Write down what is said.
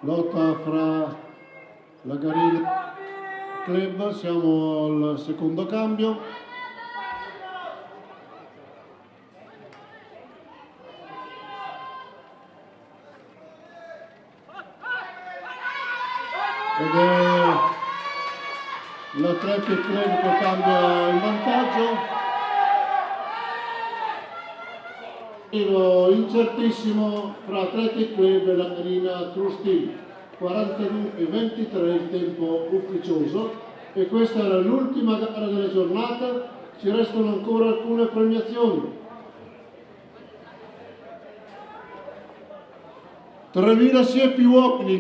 Lotta fra la Garina Club, siamo al secondo cambio. Ed è l'Athletic Club che cambia in vantaggio. Tiro incertissimo fra Athletic Club e la Garina Trustin, 42-23 il tempo ufficioso, e questa era l'ultima gara della giornata. Ci restano ancora alcune premiazioni. 3.000 siepi uomini,